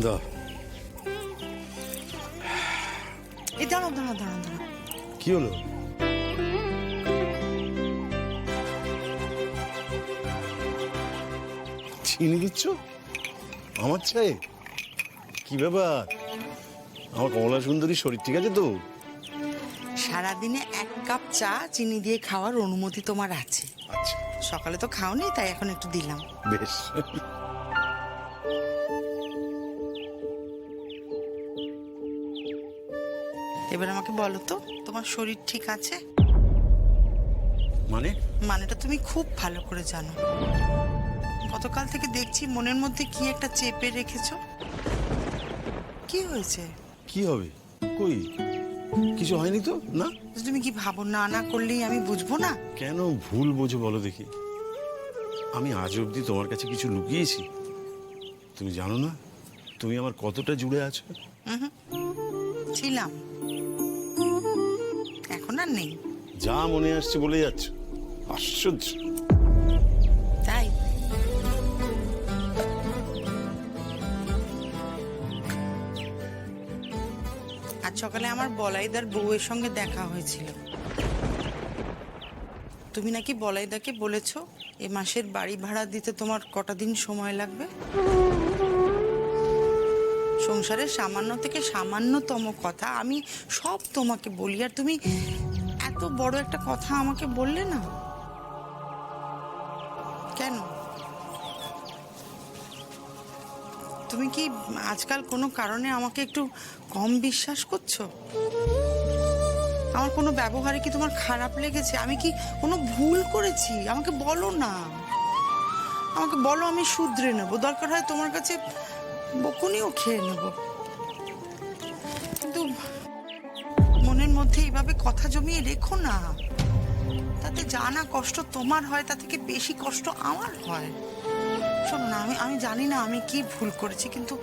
দা এই দাঁড়াও দাঁড়াও দাঁড়াও দাঁড়াও, কি হলো? চিনি দিচ্ছ আমার চায়ে? কি ব্যাপার? আমার কমলা সুন্দরী শরীর ঠিক আছে তো? সারাদিনে 1 কাপ চা চিনি দিয়ে খাওয়ার অনুমতি তোমার আছে। আচ্ছা, সকালে তো খাওনি, তাই এখন একটু দিলাম। বেশ। এবার আমাকে বলো তো, তোমার শরীর ঠিক আছে? মানে? মানেটা তুমি খুব ভালো করে জানো। গতকাল থেকে দেখছি মনের মধ্যে কি একটা চেপে রেখেছো। কি হয়েছে? কি হবে? কই কিছু হয়নি তো। না, তুমি কি ভাবো না না করলেই আমি বুঝবো না? কেন ভুল বোঝো বলো দেখি? আমি আজ অবধি তোমার কাছে কিছু লুকিয়েছি? তুমি জানো না তুমি আমার কতটা জুড়ে আছো? ছিলাম, এখন আর নেই। যা মনে আসছে বলে যাচ্ছ, আশ্চর্য। তাই আজ সকালে আমার বলাইদার বউয়ের সঙ্গে দেখা হয়েছিল। তুমি নাকি বলাইদাকে বলেছো এ মাসের বাড়ি ভাড়া দিতে তোমার কটা দিন সময় লাগবে। সংসারের সামান্য থেকে সামান্যতম কথা আমি সব তোমাকে বলি, আর তুমি এত বড় একটা কথা আমাকে বললে না কেন? তুমি কি আজকাল কোনো কারণে আমাকে একটু কম বিশ্বাস করছো? আমার কোনো ব্যবহারে কি তোমার খারাপ লেগেছে? আমি কি কোনো ভুল করেছি? আমাকে বলো না, আমাকে বলো, আমি শুধরে নেব। দরকার হয় তোমার কাছে বকুনিও খেয়ে নেব, কিন্তু মনের মধ্যে এইভাবে কথা জমিয়ে রেখো না। তাতে যা না কষ্ট তোমার হয়, তা থেকে বেশি কষ্ট আমার হয়। শোনো না, আমি জানি না আমি কি ভুল করেছি, কিন্তু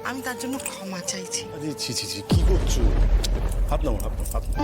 আমি তার জন্য ক্ষমা চাইছি। আরে ছি ছি ছি, কি করছো? হাত নাও, হাত নাও, হাত নাও।